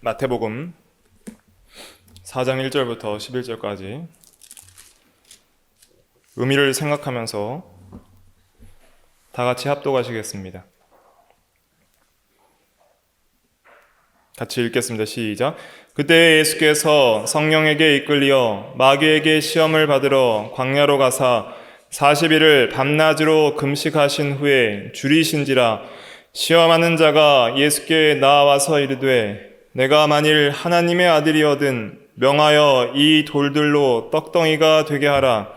마태복음 4장 1절부터 11절까지 의미를 생각하면서 다 같이 합독하시겠습니다. 같이 읽겠습니다. 시작. 그때 예수께서 성령에게 이끌려 마귀에게 시험을 받으러 광야로 가사 40일을 밤낮으로 금식하신 후에 줄이신지라. 시험하는 자가 예수께 나와서 이르되 내가 만일 하나님의 아들이거든 명하여 이 돌들로 떡덩이가 되게 하라.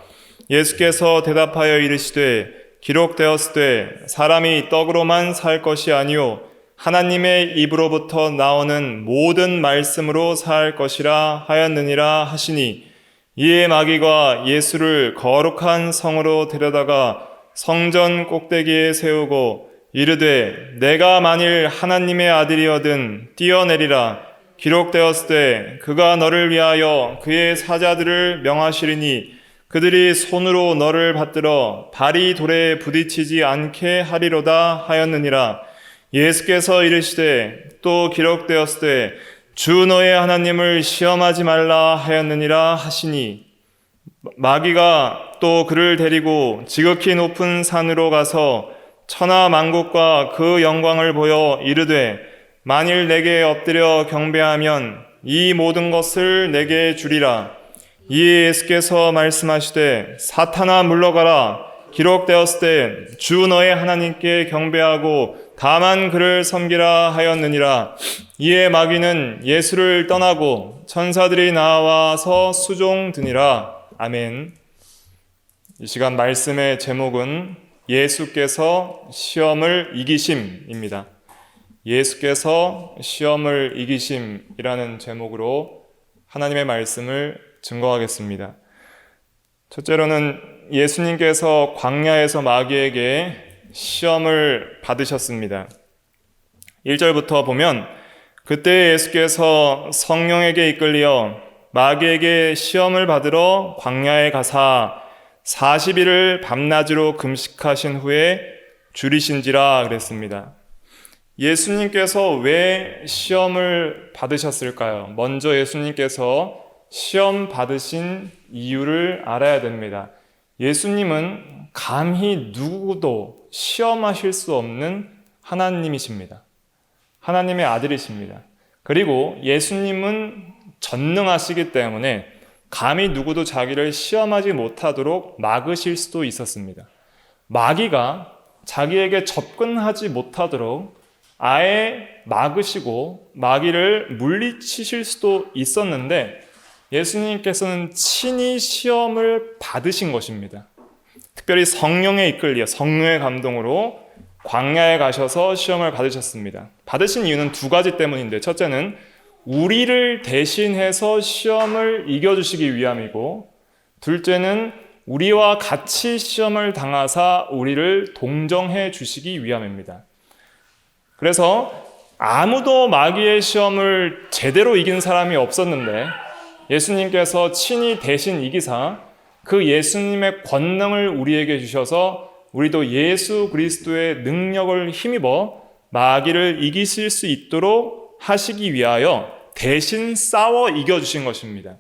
예수께서 대답하여 이르시되 기록되었으되 사람이 떡으로만 살 것이 아니요 하나님의 입으로부터 나오는 모든 말씀으로 살 것이라 하였느니라 하시니, 이에 마귀가 예수를 거룩한 성으로 데려다가 성전 꼭대기에 세우고 이르되 내가 만일 하나님의 아들이거든 뛰어내리라. 기록되었으되 그가 너를 위하여 그의 사자들을 명하시리니 그들이 손으로 너를 받들어 발이 돌에 부딪히지 않게 하리로다 하였느니라. 예수께서 이르시되 또 기록되었으되 주 너의 하나님을 시험하지 말라 하였느니라 하시니, 마귀가 또 그를 데리고 지극히 높은 산으로 가서 천하 만국과 그 영광을 보여 이르되 만일 내게 엎드려 경배하면 이 모든 것을 내게 주리라. 이에 예수께서 말씀하시되 사탄아 물러가라. 기록되었으되 주 너의 하나님께 경배하고 다만 그를 섬기라 하였느니라. 이에 마귀는 예수를 떠나고 천사들이 나와서 수종드니라. 아멘. 이 시간 말씀의 제목은 예수께서 시험을 이기심입니다. 예수께서 시험을 이기심이라는 제목으로 하나님의 말씀을 증거하겠습니다. 첫째로는 예수님께서 광야에서 마귀에게 시험을 받으셨습니다. 1절부터 보면 그때 예수께서 성령에게 이끌려 마귀에게 시험을 받으러 광야에 가사 40일을 밤낮으로 금식하신 후에 줄이신지라 그랬습니다. 예수님께서 왜 시험을 받으셨을까요? 먼저 예수님께서 시험 받으신 이유를 알아야 됩니다. 예수님은 감히 누구도 시험하실 수 없는 하나님이십니다. 하나님의 아들이십니다. 그리고 예수님은 전능하시기 때문에 감히 누구도 자기를 시험하지 못하도록 막으실 수도 있었습니다. 마귀가 자기에게 접근하지 못하도록 아예 막으시고 마귀를 물리치실 수도 있었는데, 예수님께서는 친히 시험을 받으신 것입니다. 특별히 성령에 이끌려 성령의 감동으로 광야에 가셔서 시험을 받으셨습니다. 받으신 이유는 두 가지 때문인데, 첫째는 우리를 대신해서 시험을 이겨주시기 위함이고, 둘째는 우리와 같이 시험을 당하사 우리를 동정해 주시기 위함입니다. 그래서 아무도 마귀의 시험을 제대로 이긴 사람이 없었는데 예수님께서 친히 대신 이기사 그 예수님의 권능을 우리에게 주셔서 우리도 예수 그리스도의 능력을 힘입어 마귀를 이기실 수 있도록 하시기 위하여 대신 싸워 이겨주신 것입니다.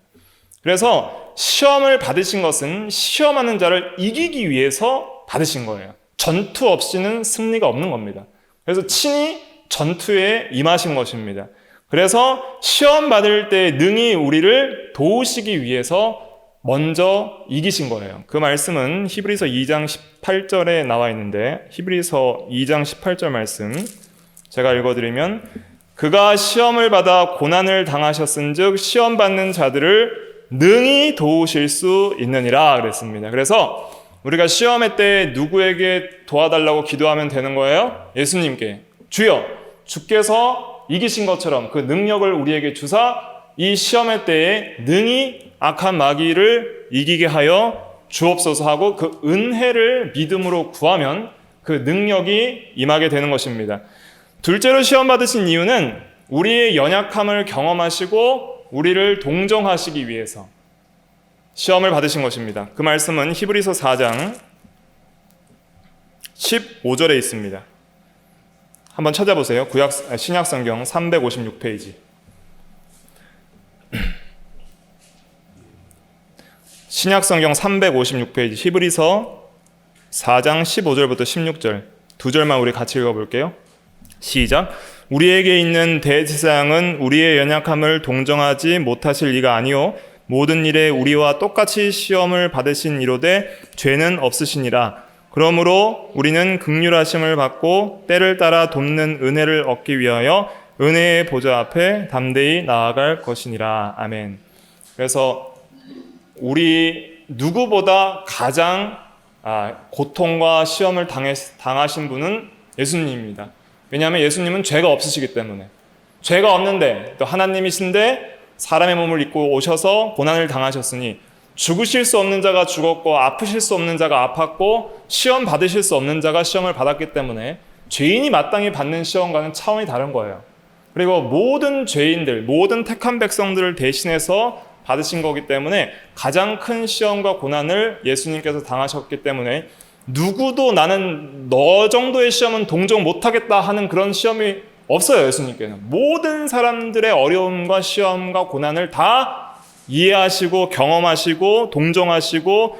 그래서 시험을 받으신 것은 시험하는 자를 이기기 위해서 받으신 거예요. 전투 없이는 승리가 없는 겁니다. 그래서 친히 전투에 임하신 것입니다. 그래서 시험 받을 때 능히 우리를 도우시기 위해서 먼저 이기신 거예요. 그 말씀은 히브리서 2장 18절에 나와 있는데, 히브리서 2장 18절 말씀 제가 읽어드리면, 그가 시험을 받아 고난을 당하셨은즉 시험 받는 자들을 능히 도우실 수 있느니라 그랬습니다. 그래서 우리가 시험의 때 누구에게 도와달라고 기도하면 되는 거예요? 예수님께. 주여, 주께서 이기신 것처럼 그 능력을 우리에게 주사 이 시험의 때에 능히 악한 마귀를 이기게 하여 주옵소서 하고 그 은혜를 믿음으로 구하면 그 능력이 임하게 되는 것입니다. 둘째로 시험 받으신 이유는 우리의 연약함을 경험하시고 우리를 동정하시기 위해서 시험을 받으신 것입니다. 그 말씀은 히브리서 4장 15절에 있습니다. 한번 찾아보세요. 신약성경 356페이지. 신약성경 356페이지 히브리서 4장 15절부터 16절 두 절만 우리 같이 읽어볼게요. 시작. 우리에게 있는 대제사장은 우리의 연약함을 동정하지 못하실 이가 아니요 모든 일에 우리와 똑같이 시험을 받으신 이로되 죄는 없으시니라. 그러므로 우리는 긍휼하심을 받고 때를 따라 돕는 은혜를 얻기 위하여 은혜의 보좌 앞에 담대히 나아갈 것이니라. 아멘. 그래서 우리 누구보다 가장 고통과 시험을 당하신 분은 예수님입니다. 왜냐하면 예수님은 죄가 없으시기 때문에. 죄가 없는데 또 하나님이신데 사람의 몸을 입고 오셔서 고난을 당하셨으니 죽으실 수 없는 자가 죽었고 아프실 수 없는 자가 아팠고 시험 받으실 수 없는 자가 시험을 받았기 때문에 죄인이 마땅히 받는 시험과는 차원이 다른 거예요. 그리고 모든 죄인들, 모든 택한 백성들을 대신해서 받으신 거기 때문에 가장 큰 시험과 고난을 예수님께서 당하셨기 때문에 누구도 나는 너 정도의 시험은 동정 못하겠다 하는 그런 시험이 없어요. 예수님께는 모든 사람들의 어려움과 시험과 고난을 다 이해하시고 경험하시고 동정하시고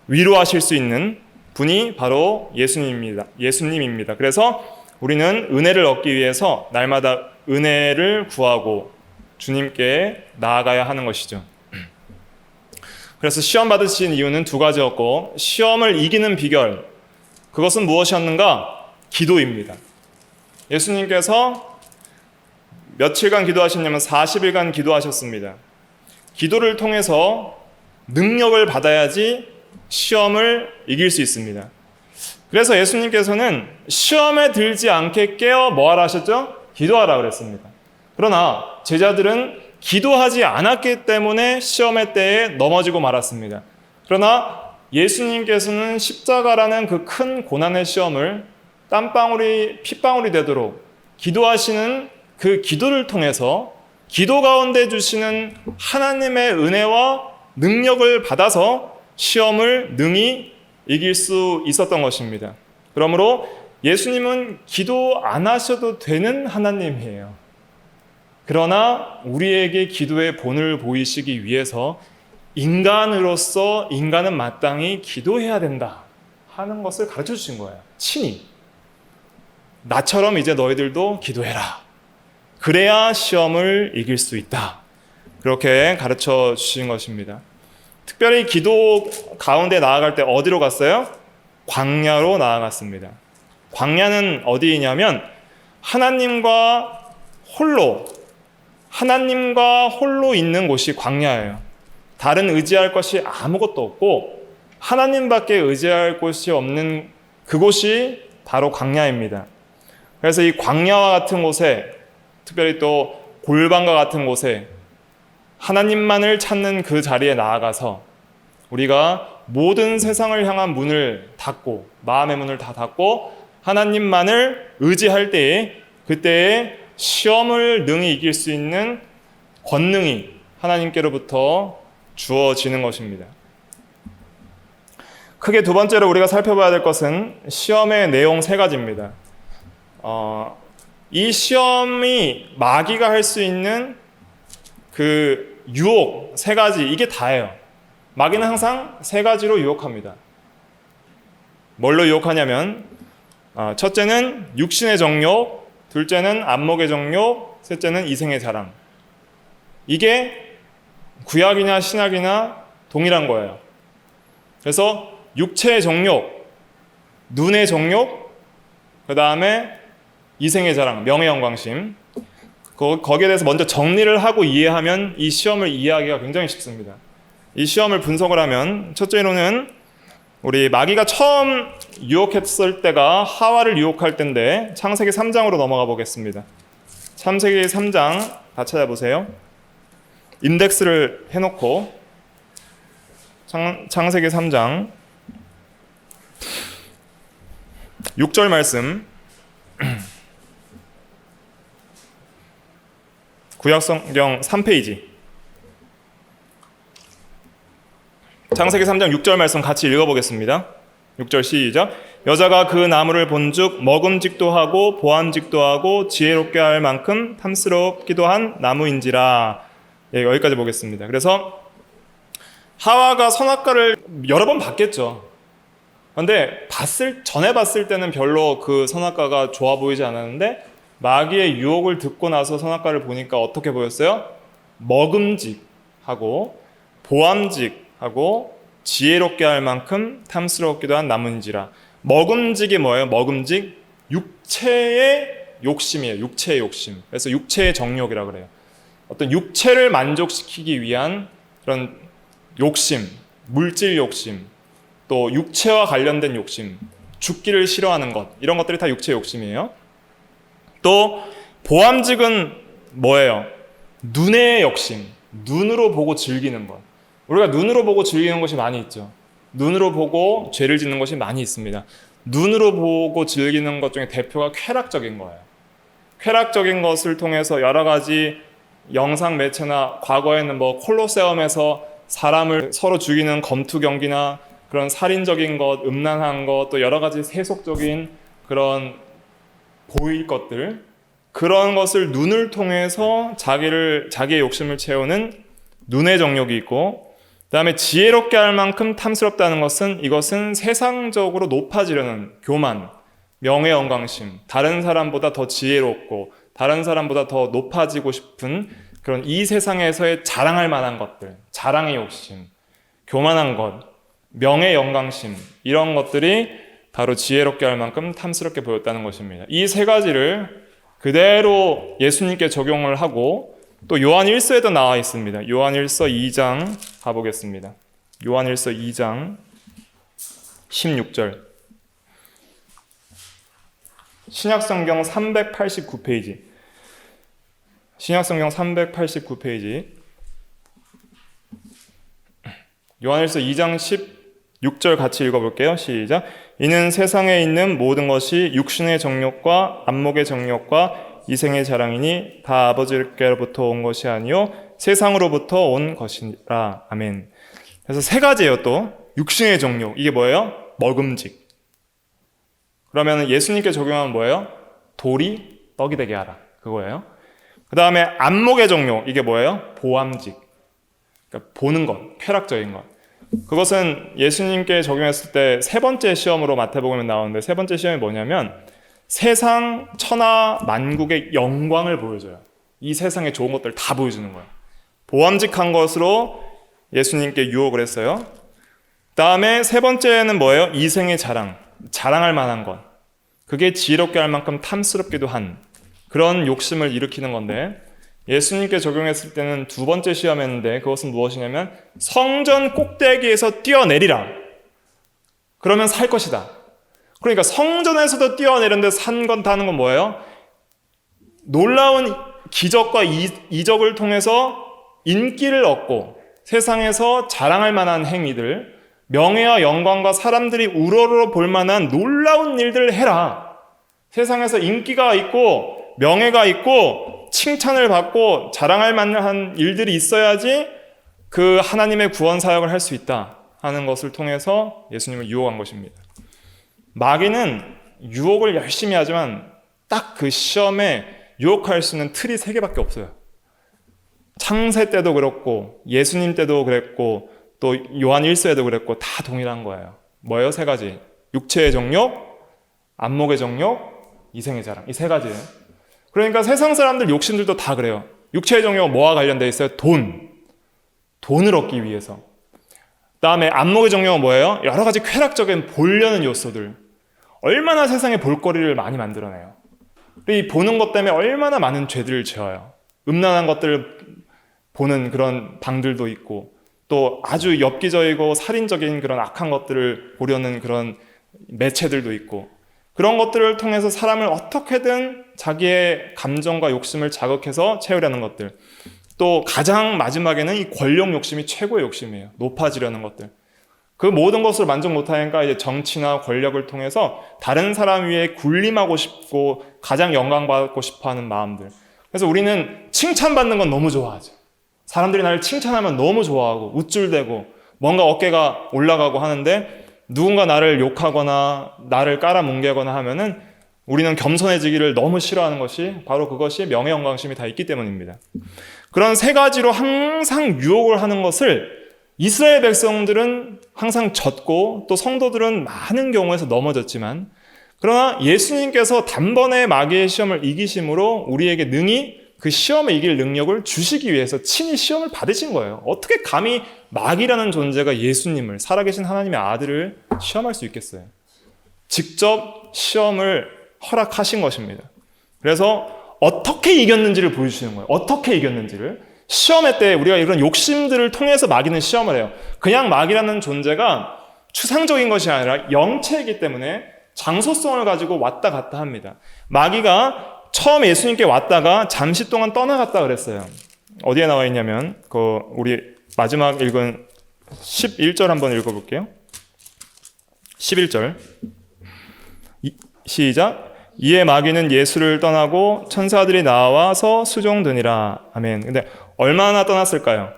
위로하실 수 있는 분이 바로 예수님입니다. 그래서 우리는 은혜를 얻기 위해서 날마다 은혜를 구하고 주님께 나아가야 하는 것이죠. 그래서 시험 받으신 이유는 두 가지였고 시험을 이기는 비결, 그것은 무엇이었는가? 기도입니다. 예수님께서 며칠간 기도하셨냐면 40일간 기도하셨습니다. 기도를 통해서 능력을 받아야지 시험을 이길 수 있습니다. 그래서 예수님께서는 시험에 들지 않게 깨어 뭐하라 하셨죠? 기도하라 그랬습니다. 그러나 제자들은 기도하지 않았기 때문에 시험의 때에 넘어지고 말았습니다. 그러나 예수님께서는 십자가라는 그 큰 고난의 시험을 땀방울이 핏방울이 되도록 기도하시는 그 기도를 통해서 기도 가운데 주시는 하나님의 은혜와 능력을 받아서 시험을 능히 이길 수 있었던 것입니다. 그러므로 예수님은 기도 안 하셔도 되는 하나님이에요. 그러나 우리에게 기도의 본을 보이시기 위해서 인간으로서 인간은 마땅히 기도해야 된다 하는 것을 가르쳐 주신 거예요. 친히. 나처럼 이제 너희들도 기도해라. 그래야 시험을 이길 수 있다. 그렇게 가르쳐 주신 것입니다. 특별히 기도 가운데 나아갈 때 어디로 갔어요? 광야로 나아갔습니다. 광야는 어디이냐면 하나님과 홀로 있는 곳이 광야예요. 다른 의지할 것이 아무것도 없고 하나님밖에 의지할 곳이 없는 그곳이 바로 광야입니다. 그래서 이 광야와 같은 곳에, 특별히 또 골방과 같은 곳에 하나님만을 찾는 그 자리에 나아가서 우리가 모든 세상을 향한 문을 닫고, 마음의 문을 다 닫고 하나님만을 의지할 때에, 그때에 시험을 능히 이길 수 있는 권능이 하나님께로부터 주어지는 것입니다. 크게 두 번째로 우리가 살펴봐야 될 것은 시험의 내용 세 가지입니다. 이 시험이 마귀가 할 수 있는 그 유혹 세 가지, 이게 다예요. 마귀는 항상 세 가지로 유혹합니다. 뭘로 유혹하냐면 첫째는 육신의 정욕, 둘째는 안목의 정욕, 셋째는 이생의 자랑. 이게 구약이나 신약이나 동일한 거예요. 그래서 육체의 정욕, 눈의 정욕, 그 다음에 이생의 자랑, 명예 영광심. 거기에 대해서 먼저 정리를 하고 이해하면 이 시험을 이해하기가 굉장히 쉽습니다. 이 시험을 분석을 하면 첫째로는 우리 마귀가 처음 유혹했을 때가 하와를 유혹할 때인데 창세기 3장으로 넘어가 보겠습니다. 창세기 3장 다 찾아보세요. 인덱스를 해놓고 창세기 3장 6절 말씀, 구약성경 3페이지, 창세기 3장 6절 말씀 같이 읽어보겠습니다. 6절 시작. 여자가 그 나무를 본즉 먹음직도 하고 보암직도 하고 지혜롭게 할 만큼 탐스럽기도 한 나무인지라. 예, 여기까지 보겠습니다. 그래서 하와가 선악과를 여러 번 봤겠죠. 근데 전에 봤을 때는 별로 그 선악과가 좋아 보이지 않았는데 마귀의 유혹을 듣고 나서 선악과를 보니까 어떻게 보였어요? 먹음직하고 보암직하고 지혜롭게 할 만큼 탐스럽기도 한 나무인지라. 먹음직이 뭐예요? 먹음직? 육체의 욕심이에요. 육체의 욕심. 그래서 육체의 정욕이라 그래요. 어떤 육체를 만족시키기 위한 그런 욕심, 물질 욕심, 또 육체와 관련된 욕심, 죽기를 싫어하는 것, 이런 것들이 다 육체의 욕심이에요. 또 보암직은 뭐예요? 눈의 욕심, 눈으로 보고 즐기는 것. 우리가 눈으로 보고 즐기는 것이 많이 있죠. 눈으로 보고 죄를 짓는 것이 많이 있습니다. 눈으로 보고 즐기는 것 중에 대표가 쾌락적인 거예요. 쾌락적인 것을 통해서 여러 가지 영상 매체나 과거에는 콜로세움에서 사람을 서로 죽이는 검투 경기나 그런 살인적인 것, 음란한 것, 또 여러 가지 세속적인 그런 보일 것들, 그런 것을 눈을 통해서 자기의 욕심을 채우는 눈의 정욕이 있고, 그 다음에 지혜롭게 할 만큼 탐스럽다는 것은 이것은 세상적으로 높아지려는 교만, 명예 영광심, 다른 사람보다 더 지혜롭고 다른 사람보다 더 높아지고 싶은 그런 이 세상에서의 자랑할 만한 것들, 자랑의 욕심, 교만한 것, 명예 영광심, 이런 것들이 바로 지혜롭게 할 만큼 탐스럽게 보였다는 것입니다. 이 세 가지를 그대로 예수님께 적용을 하고 또 요한 1서에도 나와 있습니다. 요한 1서 2장 가보겠습니다. 요한 1서 2장 16절. 신약성경 389페이지. 신약성경 389페이지. 요한일서 2장 16절 같이 읽어볼게요. 시작. 이는 세상에 있는 모든 것이 육신의 정욕과 안목의 정욕과 이생의 자랑이니 다 아버지께로부터 온 것이 아니요 세상으로부터 온 것이라. 아멘. 그래서 세 가지예요. 또 육신의 정욕, 이게 뭐예요? 먹음직. 그러면 예수님께 적용하면 뭐예요? 돌이 떡이 되게 하라, 그거예요. 그 다음에 안목의 정욕, 이게 뭐예요? 보암직. 그러니까 보는 것, 쾌락적인 것. 그것은 예수님께 적용했을 때 세 번째 시험으로 마태복음에 나오는데, 세 번째 시험이 뭐냐면 세상 천하 만국의 영광을 보여줘요. 이 세상의 좋은 것들을 다 보여주는 거예요. 보암직한 것으로 예수님께 유혹을 했어요. 다음에 세 번째는 뭐예요? 이생의 자랑, 자랑할 만한 것. 그게 지혜롭게 할 만큼 탐스럽기도 한 그런 욕심을 일으키는 건데, 예수님께 적용했을 때는 두 번째 시험했는데, 그것은 무엇이냐면 성전 꼭대기에서 뛰어내리라. 그러면 살 것이다. 그러니까 성전에서도 뛰어내렸는데 산 건 다는 건 뭐예요? 놀라운 기적과 이적을 통해서 인기를 얻고 세상에서 자랑할 만한 행위들, 명예와 영광과 사람들이 우러러 볼 만한 놀라운 일들을 해라. 세상에서 인기가 있고 명예가 있고 칭찬을 받고 자랑할 만한 일들이 있어야지 그 하나님의 구원 사역을 할 수 있다 하는 것을 통해서 예수님을 유혹한 것입니다. 마귀는 유혹을 열심히 하지만 딱 그 시험에 유혹할 수 있는 틀이 3개밖에 없어요. 창세 때도 그렇고 예수님 때도 그랬고 또 요한 1서에도 그랬고 다 동일한 거예요. 뭐예요? 3가지. 육체의 정욕, 안목의 정욕, 이생의 자랑. 이 3가지예요. 그러니까 세상 사람들 욕심들도 다 그래요. 육체의 정욕은 뭐와 관련되어 있어요? 돈을 얻기 위해서. 다음에 안목의 정욕은 뭐예요? 여러 가지 쾌락적인 보려는 요소들. 얼마나 세상에 볼거리를 많이 만들어내요. 이 보는 것 때문에 얼마나 많은 죄들을 지어요. 음란한 것들을 보는 그런 방들도 있고, 또 아주 엽기적이고 살인적인 그런 악한 것들을 보려는 그런 매체들도 있고, 그런 것들을 통해서 사람을 어떻게든 자기의 감정과 욕심을 자극해서 채우려는 것들. 또 가장 마지막에는 이 권력 욕심이 최고의 욕심이에요. 높아지려는 것들. 그 모든 것을 만족 못하니까 이제 정치나 권력을 통해서 다른 사람 위에 군림하고 싶고 가장 영광받고 싶어하는 마음들. 그래서 우리는 칭찬받는 건 너무 좋아하죠. 사람들이 나를 칭찬하면 너무 좋아하고 우쭐대고 뭔가 어깨가 올라가고 하는데, 누군가 나를 욕하거나 나를 깔아뭉개거나 하면은 우리는 겸손해지기를 너무 싫어하는 것이 바로 그것이 명예 영광심이 다 있기 때문입니다. 그런 3가지로 항상 유혹을 하는 것을 이스라엘 백성들은 항상 졌고 또 성도들은 많은 경우에서 넘어졌지만 그러나 예수님께서 단번에 마귀의 시험을 이기심으로 우리에게 능히 그 시험을 이길 능력을 주시기 위해서 친히 시험을 받으신 거예요. 어떻게 감히 마귀라는 존재가 예수님을, 살아계신 하나님의 아들을 시험할 수 있겠어요? 직접 시험을 허락하신 것입니다. 그래서 어떻게 이겼는지를 보여주시는 거예요. 어떻게 이겼는지를. 시험회 때 우리가 이런 욕심들을 통해서 마귀는 시험을 해요. 그냥 마귀라는 존재가 추상적인 것이 아니라 영체이기 때문에 장소성을 가지고 왔다 갔다 합니다. 마귀가 처음 예수님께 왔다가 잠시 동안 떠나갔다 그랬어요. 어디에 나와 있냐면 우리 마지막 읽은 11절 한번 읽어볼게요. 11절 시작. 이에 마귀는 예수를 떠나고 천사들이 나와서 수종드니라. 아멘. 근데 얼마나 떠났을까요?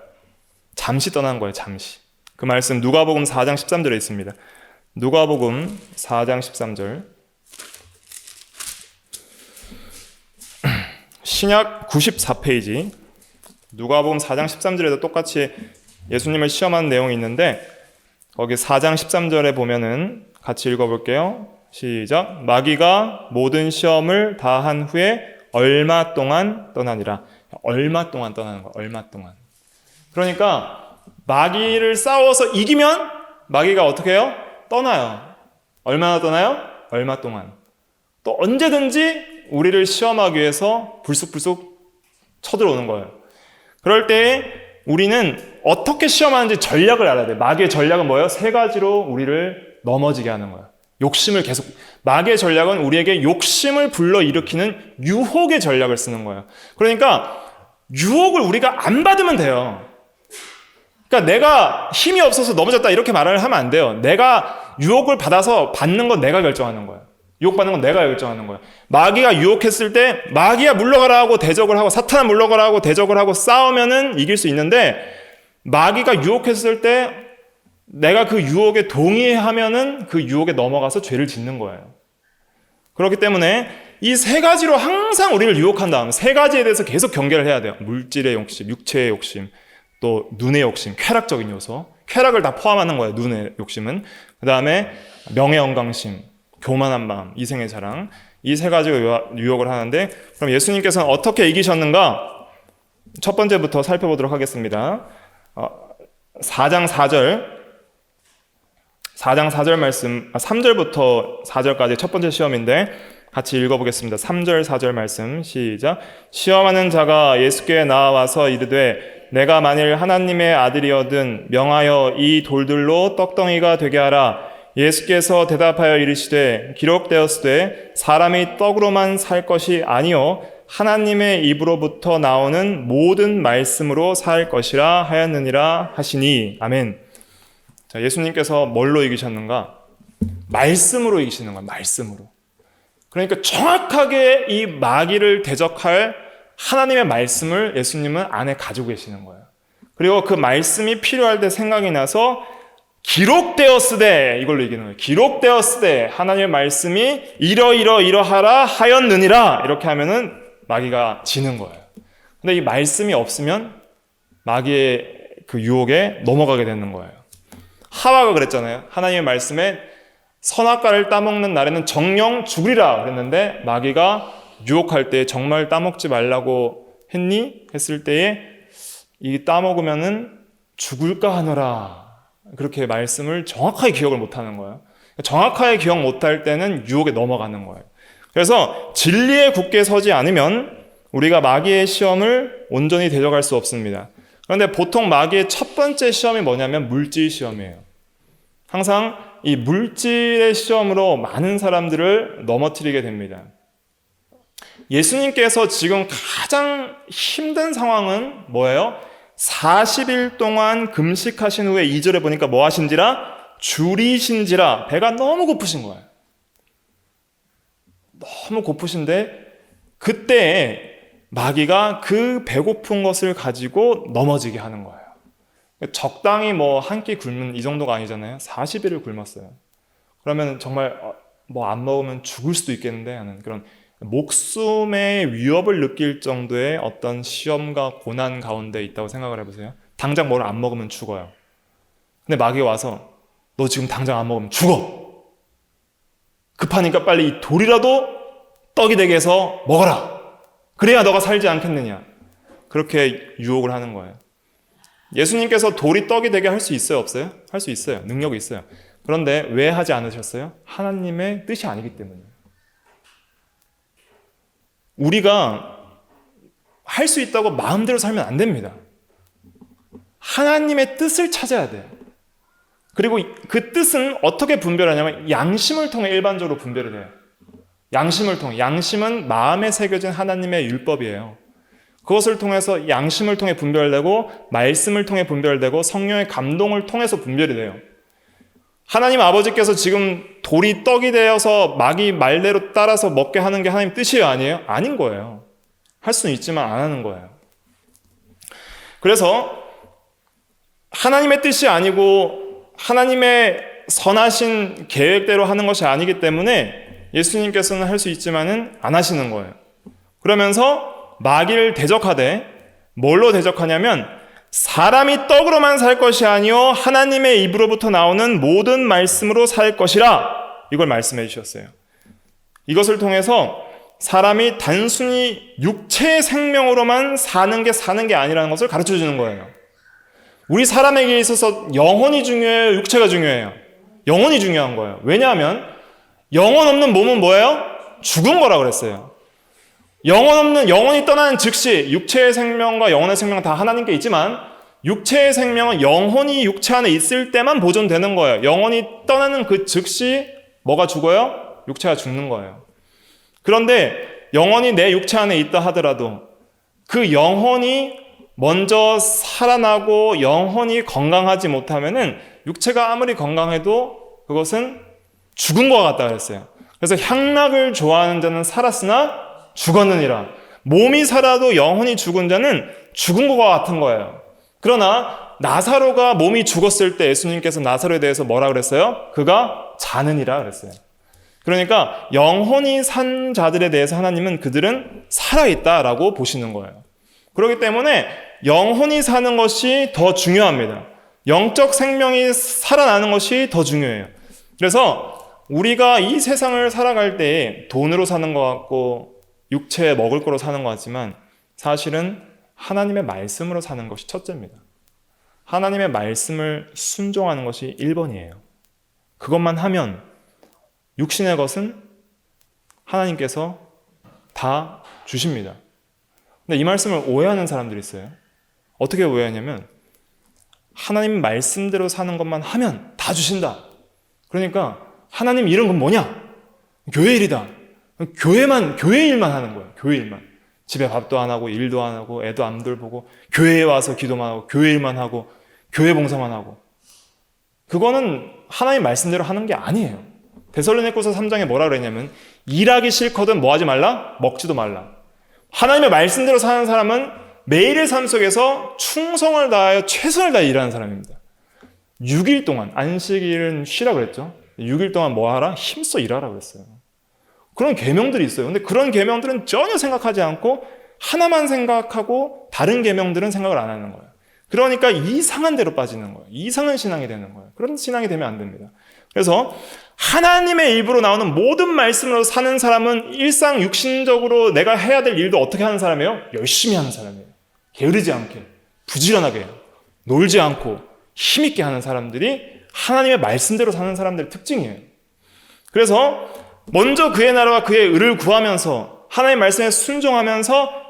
잠시 떠난 거예요. 잠시. 그 말씀 누가복음 4장 13절에 있습니다. 누가복음 4장 13절. 신약 94페이지. 누가복음 4장 13절에도 똑같이 예수님을 시험한 내용이 있는데 거기 4장 13절에 보면은 같이 읽어볼게요. 시작. 마귀가 모든 시험을 다 한 후에 얼마 동안 떠나니라. 얼마 동안 떠나는 거야. 얼마 동안. 그러니까 마귀를 싸워서 이기면 마귀가 어떻게 해요? 떠나요. 얼마나 떠나요? 얼마 동안. 또 언제든지 우리를 시험하기 위해서 불쑥불쑥 쳐들어오는 거예요. 그럴 때 우리는 어떻게 시험하는지 전략을 알아야 돼요. 마귀의 전략은 뭐예요? 세 가지로 우리를 넘어지게 하는 거예요. 욕심을 계속. 마귀의 전략은 우리에게 욕심을 불러일으키는 유혹의 전략을 쓰는 거예요. 그러니까 유혹을 우리가 안 받으면 돼요. 그러니까 내가 힘이 없어서 넘어졌다 이렇게 말을 하면 안 돼요. 내가 유혹을 받아서 받는 건 내가 결정하는 거예요. 유혹받는 건 내가 결정하는 거예요. 마귀가 유혹했을 때 마귀야 물러가라 하고 대적을 하고 사탄아 물러가라 하고 대적을 하고 싸우면은 이길 수 있는데 마귀가 유혹했을 때 내가 그 유혹에 동의하면은 그 유혹에 넘어가서 죄를 짓는 거예요. 그렇기 때문에 이 세 가지로 항상 우리를 유혹한 다음 세 가지에 대해서 계속 경계를 해야 돼요. 물질의 욕심, 육체의 욕심, 또 눈의 욕심, 쾌락적인 요소. 쾌락을 다 포함하는 거예요. 눈의 욕심은. 그 다음에 명예 영광심, 교만한 마음, 이생의 자랑. 이 세 가지가 유혹을 하는데 그럼 예수님께서는 어떻게 이기셨는가? 첫 번째부터 살펴보도록 하겠습니다. 4장 4절 말씀, 3절부터 4절까지 첫 번째 시험인데 같이 읽어보겠습니다. 3절 4절 말씀 시작. 시험하는 자가 예수께 나와서 이르되 내가 만일 하나님의 아들이거든 명하여 이 돌들로 떡덩이가 되게 하라. 예수께서 대답하여 이르시되 기록되었으되 사람이 떡으로만 살 것이 아니요 하나님의 입으로부터 나오는 모든 말씀으로 살 것이라 하였느니라 하시니. 아멘. 자, 예수님께서 뭘로 이기셨는가? 말씀으로 이기시는 거예요. 말씀으로. 그러니까 정확하게 이 마귀를 대적할 하나님의 말씀을 예수님은 안에 가지고 계시는 거예요. 그리고 그 말씀이 필요할 때 생각이 나서 기록되었으되 이걸로 이기는 거예요. 기록되었으되 하나님의 말씀이 이러하라 하였느니라 이렇게 하면은 마귀가 지는 거예요. 근데 이 말씀이 없으면 마귀의 그 유혹에 넘어가게 되는 거예요. 하와가 그랬잖아요. 하나님의 말씀에 선악과를 따먹는 날에는 정령 죽으리라 그랬는데 마귀가 유혹할 때 정말 따먹지 말라고 했니? 했을 때에 이 따먹으면은 죽을까 하노라. 그렇게 말씀을 정확하게 기억을 못하는 거예요. 정확하게 기억 못할 때는 유혹에 넘어가는 거예요. 그래서 진리에 굳게 서지 않으면 우리가 마귀의 시험을 온전히 대적할 수 없습니다. 그런데 보통 마귀의 첫 번째 시험이 뭐냐면 물질 시험이에요. 항상 이 물질의 시험으로 많은 사람들을 넘어뜨리게 됩니다. 예수님께서 지금 가장 힘든 상황은 뭐예요? 40일 동안 금식하신 후에 2절에 보니까 뭐 하신지라? 줄이신지라. 배가 너무 고프신 거예요. 너무 고프신데 그때 마귀가 그 배고픈 것을 가지고 넘어지게 하는 거예요. 적당히 뭐 한 끼 굶는 이 정도가 아니잖아요. 40일을 굶었어요. 그러면 정말 뭐 안 먹으면 죽을 수도 있겠는데 하는 그런 목숨의 위협을 느낄 정도의 어떤 시험과 고난 가운데 있다고 생각을 해보세요. 당장 뭘 안 먹으면 죽어요. 근데 마귀가 와서 너 지금 당장 안 먹으면 죽어. 급하니까 빨리 이 돌이라도 떡이 되게 해서 먹어라. 그래야 너가 살지 않겠느냐. 그렇게 유혹을 하는 거예요. 예수님께서 돌이 떡이 되게 할 수 있어요? 없어요? 할 수 있어요. 능력이 있어요. 그런데 왜 하지 않으셨어요? 하나님의 뜻이 아니기 때문이에요. 우리가 할 수 있다고 마음대로 살면 안 됩니다. 하나님의 뜻을 찾아야 돼요. 그리고 그 뜻은 어떻게 분별하냐면 양심을 통해 일반적으로 분별이 돼요. 양심을 통해. 양심은 마음에 새겨진 하나님의 율법이에요. 그것을 통해서 양심을 통해 분별되고 말씀을 통해 분별되고 성령의 감동을 통해서 분별이 돼요. 하나님 아버지께서 지금 돌이 떡이 되어서 마귀 말대로 따라서 먹게 하는 게 하나님 뜻이에요? 아니에요? 아닌 거예요. 할 수는 있지만 안 하는 거예요. 그래서 하나님의 뜻이 아니고 하나님의 선하신 계획대로 하는 것이 아니기 때문에 예수님께서는 할 수 있지만은 안 하시는 거예요. 그러면서 마귀를 대적하되 뭘로 대적하냐면 사람이 떡으로만 살 것이 아니요 하나님의 입으로부터 나오는 모든 말씀으로 살 것이라 이걸 말씀해 주셨어요. 이것을 통해서 사람이 단순히 육체의 생명으로만 사는 게 아니라는 것을 가르쳐 주는 거예요. 우리 사람에게 있어서 영혼이 중요해요? 육체가 중요해요? 영혼이 중요한 거예요. 왜냐하면 영혼 없는 몸은 뭐예요? 죽은 거라 그랬어요. 영혼이 떠나는 즉시 육체의 생명과 영혼의 생명은 다 하나님께 있지만 육체의 생명은 영혼이 육체 안에 있을 때만 보존되는 거예요. 영혼이 떠나는 그 즉시 뭐가 죽어요? 육체가 죽는 거예요. 그런데 영혼이 내 육체 안에 있다 하더라도 그 영혼이 먼저 살아나고 영혼이 건강하지 못하면은 육체가 아무리 건강해도 그것은 죽은 것 같다 그랬어요. 그래서 향락을 좋아하는 자는 살았으나 죽었느니라. 몸이 살아도 영혼이 죽은 자는 죽은 것 같은 거예요. 그러나 나사로가 몸이 죽었을 때 예수님께서 나사로에 대해서 뭐라 그랬어요? 그가 자느니라 그랬어요. 그러니까 영혼이 산 자들에 대해서 하나님은 그들은 살아있다라고 보시는 거예요. 그렇기 때문에 영혼이 사는 것이 더 중요합니다. 영적 생명이 살아나는 것이 더 중요해요. 그래서 우리가 이 세상을 살아갈 때 돈으로 사는 것 같고 육체에 먹을 거로 사는 것 같지만 사실은 하나님의 말씀으로 사는 것이 첫째입니다. 하나님의 말씀을 순종하는 것이 1번이에요. 그것만 하면 육신의 것은 하나님께서 다 주십니다. 근데 이 말씀을 오해하는 사람들이 있어요. 어떻게 오해하냐면 하나님 말씀대로 사는 것만 하면 다 주신다. 그러니까 하나님 이런 건 뭐냐? 교회 일이다. 교회 일만 하는 거예요. 교회 일만. 집에 밥도 안 하고 일도 안 하고 애도 안 돌보고 교회에 와서 기도만 하고 교회 일만 하고 교회 봉사만 하고 그거는 하나님 말씀대로 하는 게 아니에요. 데살로니가서 3장에 뭐라 그랬냐면 일하기 싫거든 뭐 하지 말라? 먹지도 말라. 하나님의 말씀대로 사는 사람은 매일의 삶 속에서 충성을 다하여 최선을 다해 일하는 사람입니다. 6일 동안 안식일은 쉬라 그랬죠. 6일 동안 뭐 하라? 힘써 일하라 그랬어요. 그런 계명들이 있어요. 근데 그런 계명들은 전혀 생각하지 않고 하나만 생각하고 다른 계명들은 생각을 안 하는 거예요. 그러니까 이상한 데로 빠지는 거예요. 이상한 신앙이 되는 거예요. 그런 신앙이 되면 안 됩니다. 그래서 하나님의 입으로 나오는 모든 말씀으로 사는 사람은 일상 육신적으로 내가 해야 될 일도 어떻게 하는 사람이에요? 열심히 하는 사람이에요. 게으르지 않게, 부지런하게, 놀지 않고 힘있게 하는 사람들이 하나님의 말씀대로 사는 사람들의 특징이에요. 그래서 먼저 그의 나라와 그의 의를 구하면서 하나님의 말씀에 순종하면서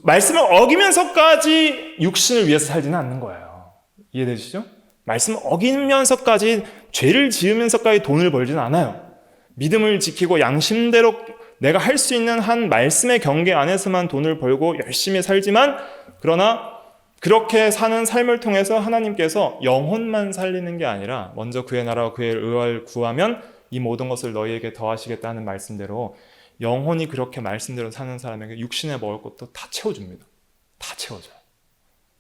말씀을 어기면서까지 육신을 위해서 살지는 않는 거예요. 이해되시죠? 말씀을 어기면서까지 죄를 지으면서까지 돈을 벌지는 않아요. 믿음을 지키고 양심대로 내가 할 수 있는 한 말씀의 경계 안에서만 돈을 벌고 열심히 살지만 그러나 그렇게 사는 삶을 통해서 하나님께서 영혼만 살리는 게 아니라 먼저 그의 나라와 그의 의를 구하면 이 모든 것을 너희에게 더하시겠다는 말씀대로 영혼이 그렇게 말씀대로 사는 사람에게 육신에 먹을 것도 다 채워줍니다. 다 채워줘요.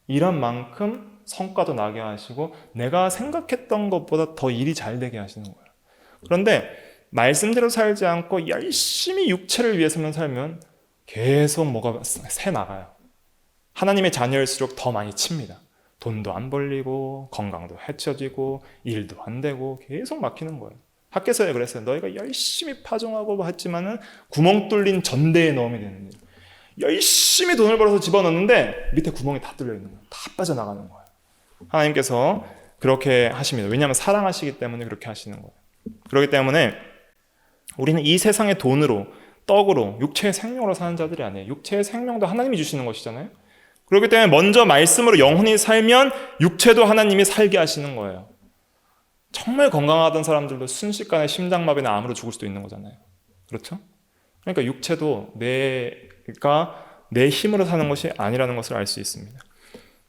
일한 만큼 성과도 나게 하시고 내가 생각했던 것보다 더 일이 잘 되게 하시는 거예요. 그런데 말씀대로 살지 않고 열심히 육체를 위해서만 살면 계속 뭐가 새 나가요. 하나님의 자녀일수록 더 많이 칩니다. 돈도 안 벌리고 건강도 해쳐지고 일도 안 되고 계속 막히는 거예요. 학교에서 그랬어요. 너희가 열심히 파종하고 했지만은 구멍 뚫린 전대에 넣으면 되는 거예요. 열심히 돈을 벌어서 집어넣는데 밑에 구멍이 다 뚫려 있는 거예요. 다 빠져나가는 거예요. 하나님께서 그렇게 하십니다. 왜냐하면 사랑하시기 때문에 그렇게 하시는 거예요. 그렇기 때문에 우리는 이 세상의 돈으로, 떡으로, 육체의 생명으로 사는 자들이 아니에요. 육체의 생명도 하나님이 주시는 것이잖아요. 그렇기 때문에 먼저 말씀으로 영혼이 살면 육체도 하나님이 살게 하시는 거예요. 정말 건강하던 사람들도 순식간에 심장마비나 암으로 죽을 수도 있는 거잖아요. 그렇죠? 그러니까 육체도 내가 내 힘으로 사는 것이 아니라는 것을 알 수 있습니다.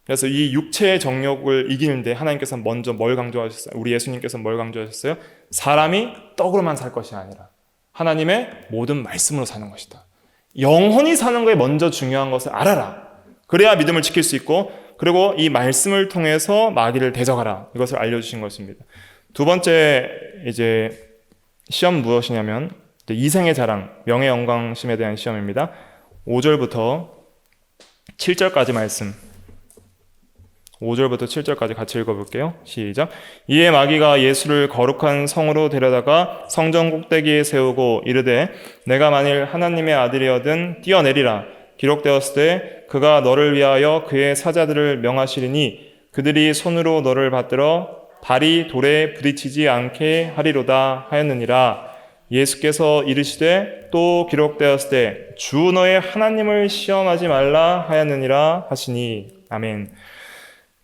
그래서 이 육체의 정욕을 이기는데 하나님께서 먼저 뭘 강조하셨어요? 우리 예수님께서 뭘 강조하셨어요? 사람이 떡으로만 살 것이 아니라 하나님의 모든 말씀으로 사는 것이다. 영혼이 사는 것에 먼저 중요한 것을 알아라. 그래야 믿음을 지킬 수 있고, 그리고 이 말씀을 통해서 마귀를 대적하라. 이것을 알려주신 것입니다. 두 번째 이제 시험 무엇이냐면 이생의 자랑, 명예 영광심에 대한 시험입니다. 5절부터 7절까지 말씀. 5절부터 7절까지 같이 읽어볼게요. 시작. 이에 마귀가 예수를 거룩한 성으로 데려다가 성전 꼭대기에 세우고 이르되 내가 만일 하나님의 아들이어든 뛰어내리라. 기록되었을 때 그가 너를 위하여 그의 사자들을 명하시리니 그들이 손으로 너를 받들어 발이 돌에 부딪히지 않게 하리로다 하였느니라. 예수께서 이르시되 또 기록되었을 때 주 너의 하나님을 시험하지 말라 하였느니라 하시니. 아멘.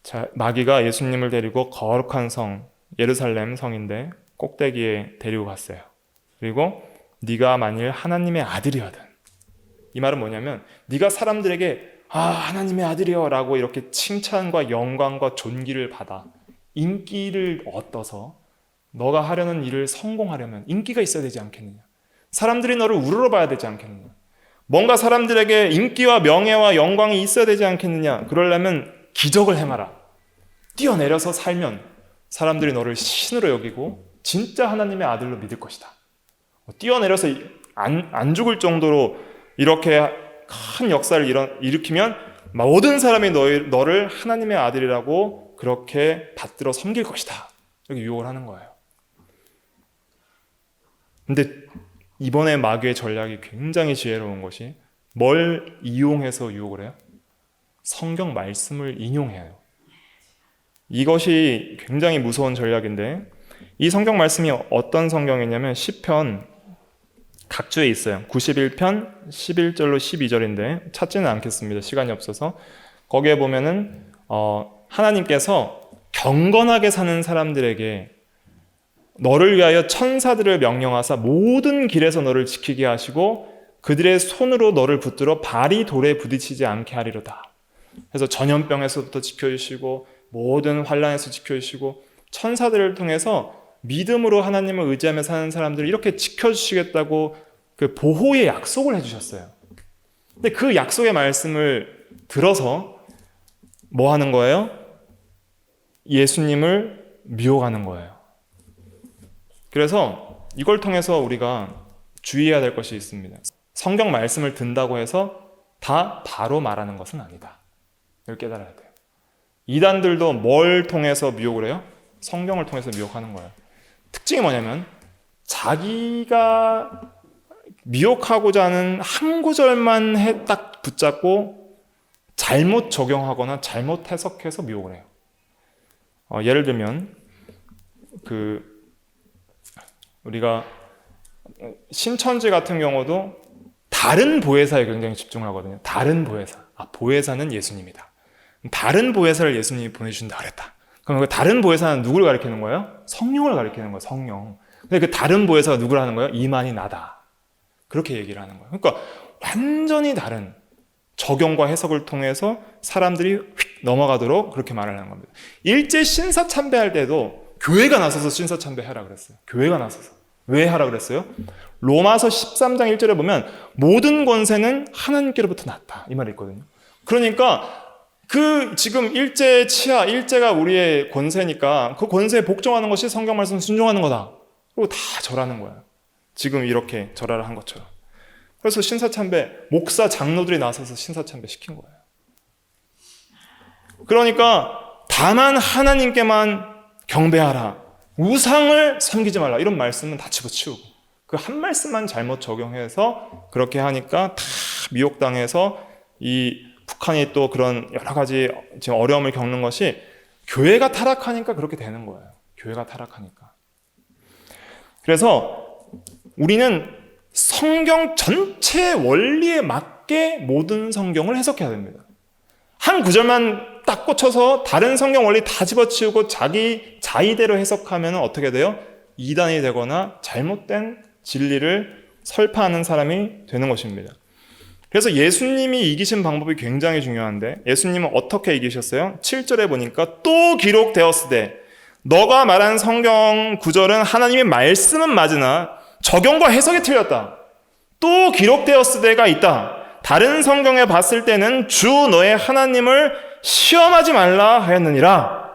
자, 마귀가 예수님을 데리고 거룩한 성, 예루살렘 성인데 꼭대기에 데리고 갔어요. 그리고 네가 만일 하나님의 아들이거든. 이 말은 뭐냐면 네가 사람들에게 하나님의 아들이여 라고 이렇게 칭찬과 영광과 존귀를 받아 인기를 얻어서 너가 하려는 일을 성공하려면 인기가 있어야 되지 않겠느냐. 사람들이 너를 우러러봐야 되지 않겠느냐. 뭔가 사람들에게 인기와 명예와 영광이 있어야 되지 않겠느냐. 그러려면 기적을 행하라. 뛰어내려서 살면 사람들이 너를 신으로 여기고 진짜 하나님의 아들로 믿을 것이다. 뛰어내려서 안 죽을 정도로 이렇게 큰 역사를 일으키면 모든 사람이 너를 하나님의 아들이라고 그렇게 받들어 섬길 것이다. 이렇게 유혹을 하는 거예요. 근데 이번에 마귀의 전략이 굉장히 지혜로운 것이 뭘 이용해서 유혹을 해요? 성경 말씀을 인용해요. 이것이 굉장히 무서운 전략인데 이 성경 말씀이 어떤 성경이냐면 시편 각주에 있어요. 91편 11절로 12절인데 찾지는 않겠습니다. 시간이 없어서. 거기에 보면은 하나님께서 경건하게 사는 사람들에게 너를 위하여 천사들을 명령하사 모든 길에서 너를 지키게 하시고 그들의 손으로 너를 붙들어 발이 돌에 부딪히지 않게 하리로다. 그래서 전염병에서부터 지켜주시고 모든 환난에서 지켜주시고 천사들을 통해서 믿음으로 하나님을 의지하며 사는 사람들을 이렇게 지켜주시겠다고 그 보호의 약속을 해주셨어요. 근데 그 약속의 말씀을 들어서 뭐 하는 거예요? 예수님을 미워하는 거예요. 그래서 이걸 통해서 우리가 주의해야 될 것이 있습니다. 성경 말씀을 든다고 해서 다 바로 말하는 것은 아니다. 이걸 깨달아야 돼요. 이단들도 뭘 통해서 미혹을 해요? 성경을 통해서 미혹하는 거예요. 특징이 뭐냐면 자기가 미혹하고자 하는 한 구절만 딱 붙잡고 잘못 적용하거나 잘못 해석해서 미혹을 해요. 예를 들면 우리가 신천지 같은 경우도 다른 보혜사에 굉장히 집중을 하거든요. 다른 보혜사. 보혜사는 예수님이다. 다른 보혜사를 예수님이 보내주신다 그랬다. 그럼 그 다른 보혜사는 누구를 가리키는 거예요? 성령을 가리키는 거예요. 성령. 근데 그 다른 보혜사가 누구를 하는 거예요? 이만희 나다. 그렇게 얘기를 하는 거예요. 그러니까 완전히 다른 적용과 해석을 통해서 사람들이 휙 넘어가도록 그렇게 말을 하는 겁니다. 일제 신사참배할 때도 교회가 나서서 신사참배하라 그랬어요. 교회가 나서서. 왜 하라 그랬어요? 로마서 13장 1절에 보면 모든 권세는 하나님께로부터 났다. 이 말이 있거든요. 그러니까 지금 일제가 우리의 권세니까 그 권세에 복종하는 것이 성경 말씀 순종하는 거다. 그리고 다 절하는 거예요. 지금 이렇게 절하를 한 것처럼. 그래서 신사참배, 목사 장로들이 나서서 신사참배 시킨 거예요. 그러니까 다만 하나님께만 경배하라. 우상을 섬기지 말라. 이런 말씀은 다 집어치우고 그 한 말씀만 잘못 적용해서 그렇게 하니까 다 미혹당해서 이 북한이 또 그런 여러 가지 지금 어려움을 겪는 것이 교회가 타락하니까 그렇게 되는 거예요. 교회가 타락하니까. 그래서 우리는 성경 전체 원리에 맞게 모든 성경을 해석해야 됩니다. 한 구절만 딱 꽂혀서 다른 성경 원리 다 집어치우고 자기 자의대로 해석하면 어떻게 돼요? 이단이 되거나 잘못된 진리를 설파하는 사람이 되는 것입니다. 그래서 예수님이 이기신 방법이 굉장히 중요한데 예수님은 어떻게 이기셨어요? 7절에 보니까 또 기록되었으되 너가 말한 성경 구절은 하나님의 말씀은 맞으나 적용과 해석이 틀렸다. 또 기록되었으되가 있다. 다른 성경에 봤을 때는 주 너의 하나님을 시험하지 말라 하였느니라.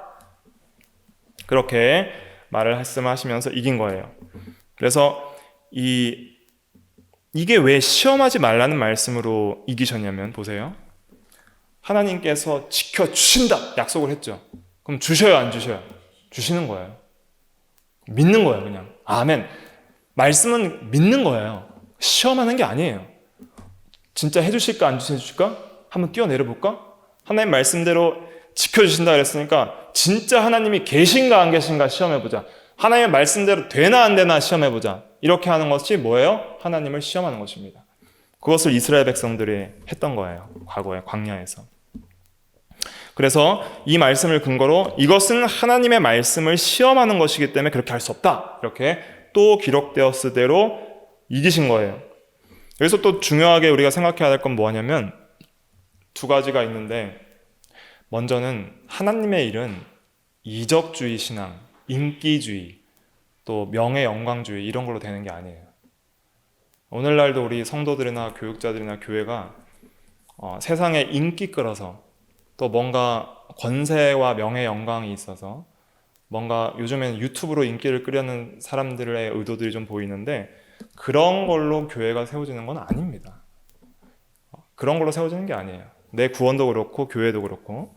그렇게 말씀하시면서 이긴 거예요. 그래서 이게 왜 시험하지 말라는 말씀으로 이기셨냐면 보세요. 하나님께서 지켜주신다 약속을 했죠. 그럼 주셔요 안 주셔요? 주시는 거예요. 믿는 거예요 그냥. 아멘. 말씀은 믿는 거예요. 시험하는 게 아니에요. 진짜 해주실까 안 해주실까? 한번 뛰어내려볼까? 하나님 말씀대로 지켜주신다 그랬으니까 진짜 하나님이 계신가 안 계신가 시험해보자. 하나님의 말씀대로 되나 안 되나 시험해보자. 이렇게 하는 것이 뭐예요? 하나님을 시험하는 것입니다. 그것을 이스라엘 백성들이 했던 거예요. 과거에 광야에서. 그래서 이 말씀을 근거로 이것은 하나님의 말씀을 시험하는 것이기 때문에 그렇게 할 수 없다. 이렇게 또 기록되었을 대로 이기신 거예요. 여기서 또 중요하게 우리가 생각해야 될 건 뭐냐면 두 가지가 있는데 먼저는 하나님의 일은 이적주의 신앙, 인기주의, 또 명예 영광주의 이런 걸로 되는 게 아니에요. 오늘날도 우리 성도들이나 교육자들이나 교회가 세상에 인기 끌어서 또 뭔가 권세와 명예 영광이 있어서 뭔가 요즘에는 유튜브로 인기를 끌려는 사람들의 의도들이 좀 보이는데 그런 걸로 교회가 세워지는 건 아닙니다. 그런 걸로 세워지는 게 아니에요. 내 구원도 그렇고 교회도 그렇고